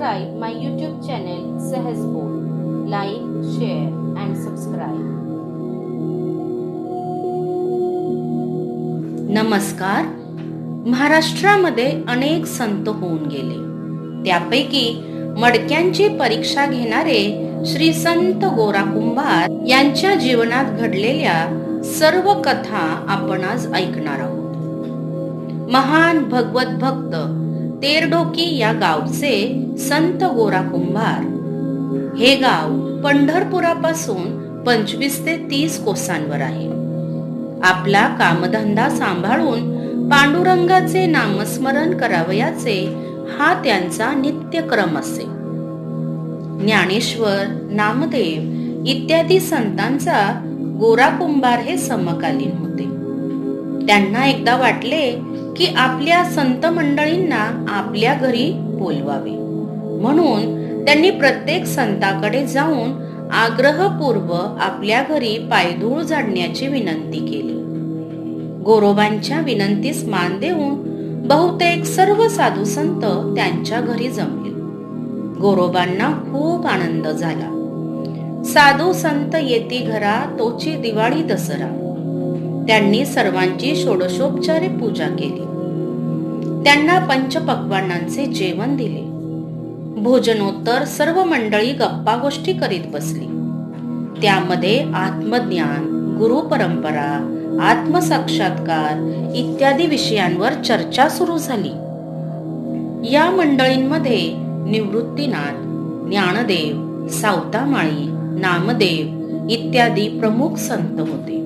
subscribe my YouTube channel Sehaj Bold. Like, share and subscribe. नमस्कार. महाराष्ट्रामध्ये अनेक संत होऊन गेले. त्यापैकी मडक्यांची परीक्षा घेणारे श्री संत गोरा कुंभार यांच्या जीवनात घडलेल्या सर्व कथा आपण आज ऐकणार आहोत. महान भगवत भक्त तेरडोकी या गावचे संत गोरा कुंभार. हे गाव पंढरपुरापासून 25 ते 30 कोसांवर आहे. आपला कामधंदा सांभाळून पांडुरंगाचे नामस्मरण करावयाचे हा त्यांचा नित्यक्रम असे. ज्ञानेश्वर, नामदेव इत्यादी संतांचा गोरा कुंभार हे समकालीन होते. त्यांना एकदा वाटले की आपल्या संत मंडळींना आपल्या घरी बोलवावे, म्हणून त्यांनी प्रत्येक संताकडे जाऊन आग्रहपूर्व आपल्या घरी पायधूळ झाडण्याची विनंती केली. गोरोबांच्या विनंतीस मान देऊन बहुतेक सर्व साधू संत त्यांच्या घरी जमले. गोरोबांना खूप आनंद झाला. साधू संत येती घरा तोची दिवाळी दसरा. त्यांनी सर्वांची षोडशोपचारे पूजा केली. त्यांना पंचपक्वान्नांचे जेवण दिले. भोजनोत्तर सर्व मंडळी गप्पा गोष्टी करीत बसली. त्यामध्ये आत्मज्ञान, गुरु परंपरा, आत्मसाक्षात्कार इत्यादी विषयांवर चर्चा सुरू झाली. या मंडळींमध्ये निवृत्तीनाथ, ज्ञानदेव, सावतामाळी, नामदेव इत्यादी प्रमुख संत होते.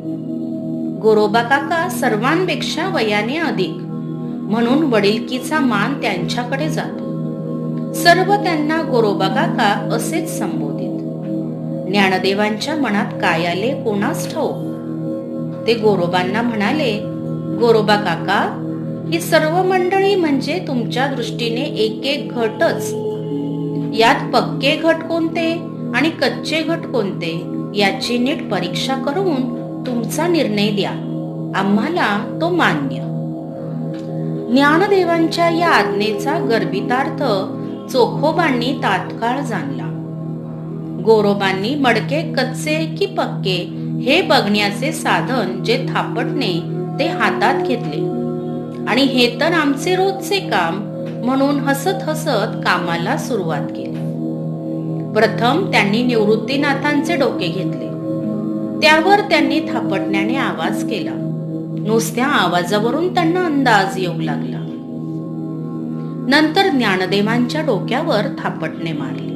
गोरोबा काका सर्वांपेक्षा वयाने अधिक, म्हणून वडिलकीचा मान त्यांच्याकडे जातो. सर्व त्यांना गोरोबा काका असेच संबोधित. ज्ञानदेवांच्या मनात काय आले कोणास ठाऊक. ते गोरोबांना म्हणाले, गोरोबा काका, ही सर्व मंडळी म्हणजे तुमच्या दृष्टीने एक एक घटच. यात पक्के घट कोणते आणि कच्चे घट कोणते याची नीट परीक्षा करून तुमचा निर्णय द्या. आम्हाला तो मान्य. ज्ञानदेवांच्या या आज्ञेचा गर्भितार्थ चोखोबांनी तात्काळ जाणला. गोरोबांनी मडके कच्चे की पक्के हे बघण्याचे साधन जे थापटणे ते हातात घेतले आणि हे तर आमचे रोजचे काम म्हणून हसत हसत कामाला सुरुवात केली. प्रथम त्यांनी निवृत्तीनाथांचे डोके घेतले. त्यावर त्यांनी थापटण्याने आवाज केला. नुसत्या आवाजावरून त्यांना अंदाज येऊ लागला. नंतर ज्ञानदेवांच्या डोक्यावर थापटणे मारले.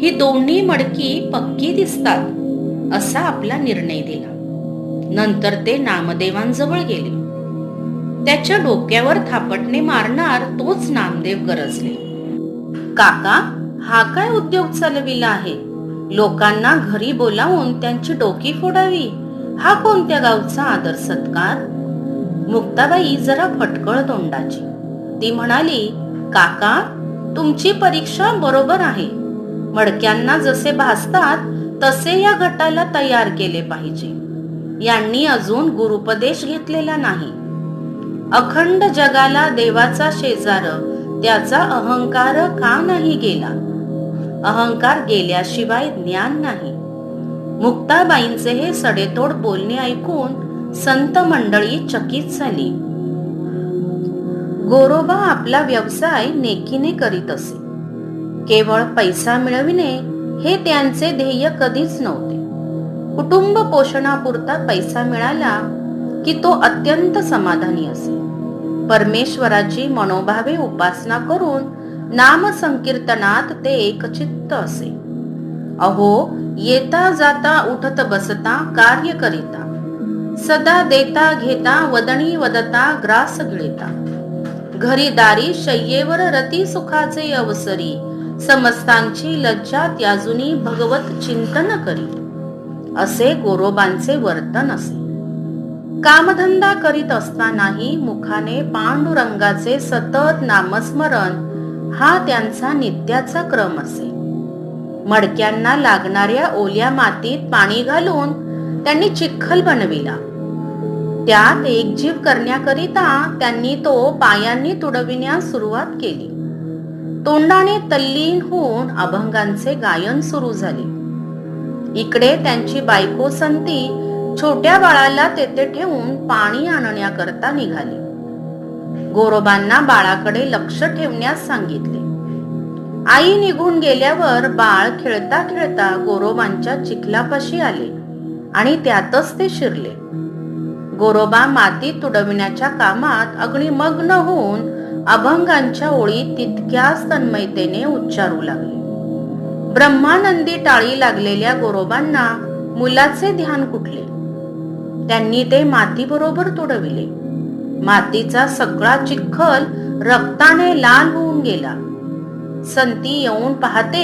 ही दोन्ही मडकी पक्की दिसतात असा आपला निर्णय दिला. नंतर ते नामदेवांजवळ गेले. त्याच्या डोक्यावर थापटणे मारणार तोच नामदेव गरजले. काका, हा काय उद्योग चालविला आहे? लोकांना घरी बोलावून त्यांची डोकी फोडावी, हा कोणत्या गावचा आदर सत्कार? मुक्ताबाई जरा फटकळ तोंडाची. ती म्हणाली, काका, तुमची परीक्षा बरोबर आहे. मडक्यांना जसे भासतात तसे या गटाला तयार केले पाहिजे. यांनी अजून गुरुपदेश घेतलेला नाही. अखंड जगाला देवाचा शेजार त्याचा अहंकार का नाही गेला? अहंकार गेल्याशिवाय ज्ञान नाही. मुक्ताबाईंचे हे सडेतोड बोलणे ऐकून संत मंडळी चकित झाली. गोरोबा आपला व्यवसाय नेकीने करीत असे. केवळ पैसा मिळविणे हे त्यांचे ध्येय कधीच नव्हते. कुटुंब पोषणापुरता पैसा मिळाला की तो अत्यंत समाधानी असे. परमेश्वराची मनोभावे उपासना करून नाम संकीर्तनात ते एकचित्त असे. अहो, येता जाता उठत बसता कार्य करिता, सदा देता घेता वदनी वदता ग्रास गिळता, घरी दारी शय्येवर रती सुखाचे अवसरी, समस्तांची लज्जा त्याजुनी भगवत चिंतन करी, असे गोरोबांचे वर्तन असे. कामधंदा करीत असतानाही मुखाने पांडुरंगाचे सतत नामस्मरण हा त्यांचा नित्याचा क्रम असे. मडक्यांना लागणाऱ्या ओल्या मातीत पाणी घालून त्यांनी चिखल बनविला. त्यात एकजीव करण्याकरिता त्यांनी तो पायांनी तुडविण्यास सुरुवात केली. तोंडाने तल्लीन होऊन अभंगांचे गायन सुरू झाले. इकडे त्यांची बायको संती छोट्या बाळाला तेथे ठेवून पाणी आणण्याकरता निघाली. गोरोबांना बाळाकडे लक्ष ठेवण्यास सांगितले. आई निघून गेल्यावर बाळ खेळता खेळता गोरोबांच्या चिखलापाशी आले आणि त्यातच ते शिरले. गोरोबा माती तुडविण्याच्या कामात अग्निमग्न होऊन अभंगांच्या ओळी तितक्याच तन्मयतेने उच्चारू लागले. ब्रह्मानंदी टाळी लागलेल्या गोरोबांना मुलाचे ध्यान कुठले. त्यांनी ते माती बरोबर तुडविले. मातीचा सगळा चिखल रक्ताने लाल होऊन गेला. संती येऊन पाहते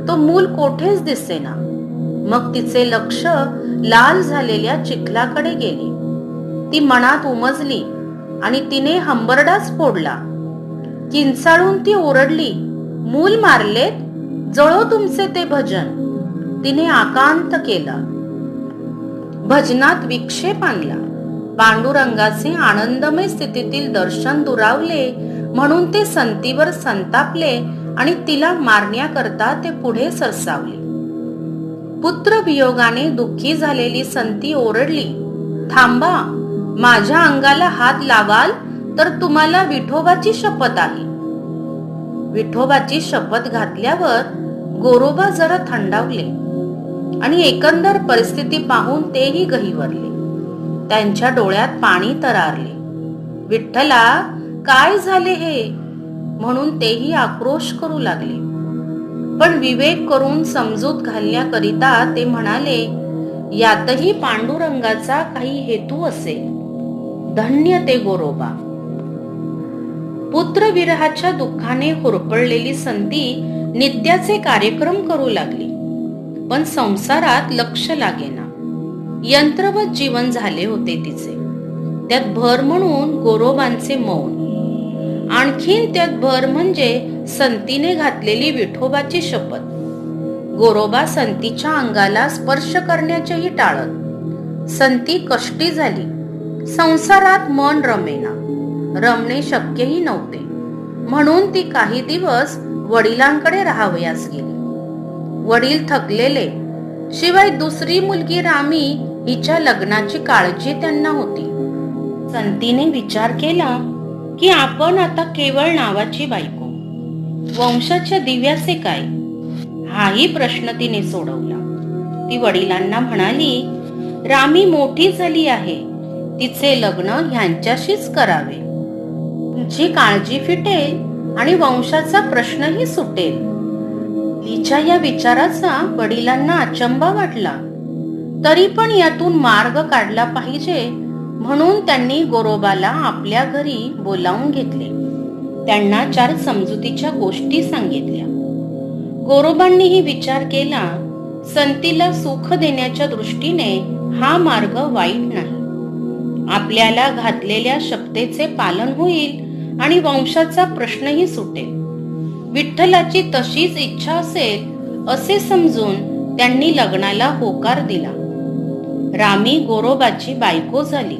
तो मूल कोठेच दिसेना. मग तिचे लक्ष लाल झालेल्या चिखलाकडे गेले. ती मनात उमजली आणि तिने हंबरडाच फोडला. किंचाळून ती ओरडली, मूल मारलेत, जळो तुमचे ते भजन. तिने आकांत केला. भजनात विक्षेप आणला. पांडुरंगाचे आनंदमय स्थितीतील दर्शन दुरावले म्हणून ते संतीवर संतापले आणि तिला मारण्याकरता ते पुढे सरसावले. पुत्र वियोगाने दुःखी झालेली संती ओरडली, थांबा, माझ्या अंगाला हात लावाल तर तुम्हाला विठोबाची शपथ आहे. विठोबाची शपथ घातल्यावर गोरोबा जरा थंडावले आणि एकंदर परिस्थिती पाहून तेही गहिवरले. त्यांच्या डोळ्यात पाणी तरारले. विठ्ठला, काय झाले हे म्हणून तेही आक्रोश करू लागले. पण विवेक करून समजूत घालण्याकरिता ते म्हणाले, यातही पांडुरंगाचा काही हेतू असेल. धन्य ते गोरोबा. पुत्र विरहाच्या दुःखाने होरपळलेली संती नित्याचे कार्यक्रम करू लागली. पण संसारात लक्ष लागेना. यंत्रवत जीवन झाले होते तिचे. त्यात भर म्हणून गोरोबांचे मौन. आणखीन त्यात भर म्हणजे संतीने घातलेली विठोबाची शपथ. गोरोबा संतीच्या अंगाला स्पर्श करण्याचेही टाळत. संती कष्टी झाली. संसारात मन रमेना. रमणे शक्यही नव्हते. म्हणून ती काही दिवस वडिलांकडे राहावयास गेली. वडील थकलेले. शिवाय दुसरी मुलगी रामी हिच्या लग्नाची काळजी त्यांना होती. संतीने विचार केला की आपण आता केवळ नावाची बायको, वंशाच्या दिव्याचे काय, हाही प्रश्न तिने सोडवला. ती वडिलांना म्हणाली, रामी मोठी झाली आहे, तिचे लग्न ह्यांच्याशीच करावे. तुमची काळजी फिटेल आणि वंशाचा प्रश्नही सुटेल. तिच्या या विचाराचा वडिलांना अचंबा वाटला. तरी पण यातून मार्ग काढला पाहिजे म्हणून त्यांनी गोरोबाला आपल्या घरी बोलावून घेतले. त्यांना 4 समजुतीच्या गोष्टी सांगितल्या. गोरोबांनीही विचार केला, संतीला सुख देण्याच्या दृष्टीने हा मार्ग वाईट नाही. आपल्याला घातलेल्या शपथेचे पालन होईल आणि वंशाचा प्रश्नही सुटेल. विठ्ठलाची तशीच इच्छा असेल असे समजून त्यांनी लग्नाला होकार दिला. रामी गोरोबाची बायको झाली.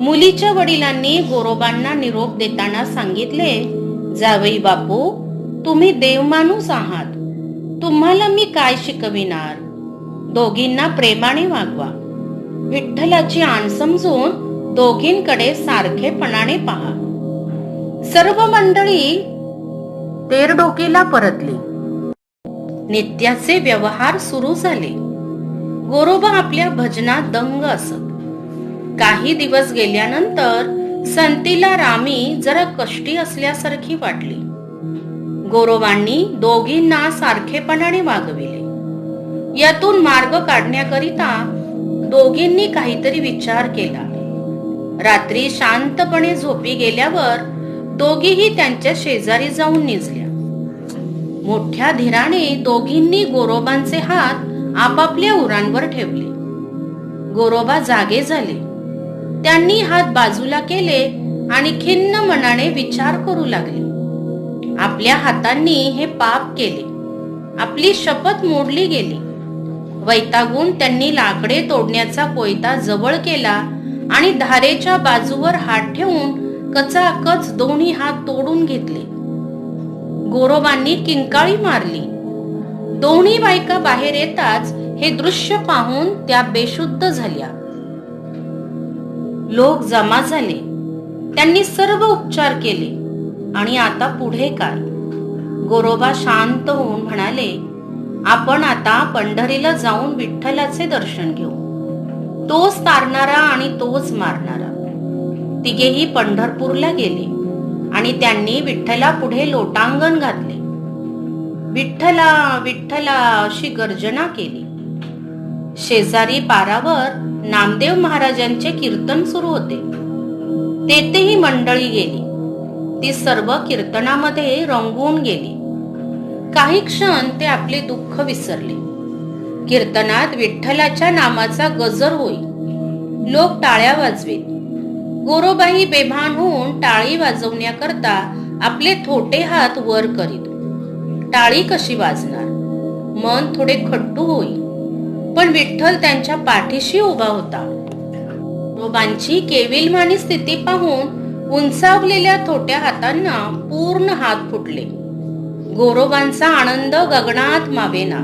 मुलीच्या वडिलांनी गोरोबांना निरोप देताना सांगितले, जावई बापू, तुम्ही देवमाणूस आहात. तुम्हाला मी काय शिकविणार. दोघींना प्रेमाने वागवा. विठ्ठलाची आण समजून दोघींकडे सारखेपणाने पहा. सर्व मंडळी तेरडोकीला परतली. नित्याचे व्यवहार सुरू झाले. गोरोबा आपल्या भजनात दंग असत. काही दिवस गेल्यानंतर संतीला रामी जरा कष्टी असल्यासारखी वाटली. गोरोबांनी दोघींना सारखेपणाने वागविले. यातून मार्ग काढण्याकरिता दोघींनी काहीतरी विचार केला. रात्री शांतपणे झोपी गेल्यावर दोघीही त्यांच्या शेजारी जाऊन निजल्या. मोठ्या धीराने दोघींनी गोरोबांचे हात आपापल्या उरांवर ठेवले. गोरोबा जागे झाले. त्यांनी हात बाजूला केले आणि खिन्न मनाने विचार करू लागले. आपल्या हातांनी हे पाप केले. आपली शपथ मोडली गेली. वैतागून त्यांनी लाकडे तोडण्याचा कोयता जवळ केला आणि धारेच्या बाजूवर हात ठेवून कचाकच दोन्ही हात तोडून घेतले. गोरोबांनी किंकाळी मारली. दोन्ही बायका बाहेर येताच हे दृश्य पाहून त्या बेशुद्ध झाल्या. लोक जमा झाले. त्यांनी सर्व उपचार केले. आणि आता पुढे काय? गोरोबा शांत होऊन म्हणाले, आपण आता पंढरीला जाऊन विठ्ठलाचे दर्शन घेऊ. तोच तारणारा आणि तोच मारणारा. तिघेही पंढरपूरला गेले आणि त्यांनी विठ्ठला पुढे लोटांगण घातले. विठ्ठला विठ्ठला अशी गर्जना केली. शेजारी पारावर नामदेव महाराजांचे कीर्तन सुरू होते. तेथेही मंडळी गेली. ती सर्व कीर्तनामध्ये रंगून गेली. काही क्षण ते आपले दुःख विसरले. कीर्तनात विठ्ठलाच्या नामाचा गजर होई. लोक टाळ्या वाजवीत. गोरोबाई बेभान होऊन टाळी वाजवण्याकरता आपले थोटे हात वर करीत. टाळी कशी वाजणार? मन थोडे खट्टू होई. पण विठ्ठल त्यांच्या पाठीशी उभा होता. गोरोबांची केविलमानी स्थिती पाहून उंचावलेल्या थोट्या हातांना पूर्ण हात फुटले. गोरोबांचा आनंद गगनात मावेना.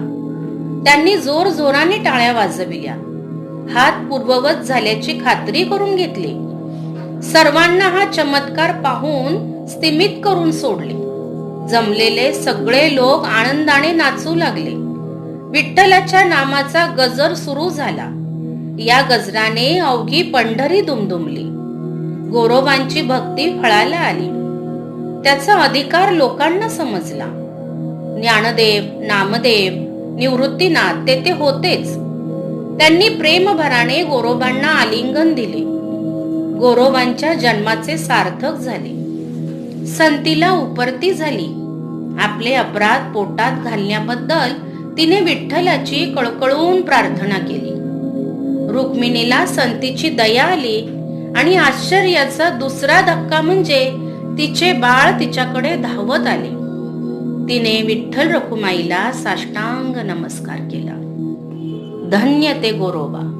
त्यांनी जोर जोराने टाळ्या वाजविल्या. हात पूर्ववत झाल्याची खात्री करून घेतली. सर्वांना हा चमत्कार पाहून स्तिमित करून सोडले. जमलेले सगळे लोक आनंदाने नाचू लागले. विठ्ठलाच्या नामाचा गजर सुरू झाला. या गजराने अवघी पंढरी दुमदुमली. गोरोबांची भक्ती फळाला आली. त्याचा अधिकार लोकांना समजला. ज्ञानदेव, नामदेव, निवृत्तीनाथ तेथे होतेच. त्यांनी प्रेमभराने गोरोबांना आलिंगन दिले. गोरोबांच्या जन्माचे सार्थक झाले. संतीला उपरती झाली. आपले अपराध पोटात घालण्याबद्दल तिने विठ्ठलाची कळकळून प्रार्थना केली. रुक्मिणीला संतीची दया आली आणि आश्चर्याचा दुसरा धक्का म्हणजे तिचे बाळ तिच्याकडे धावत आले. तिने विठ्ठल रखुमाईला साष्टांग नमस्कार केला. धन्य ते गोरोबा.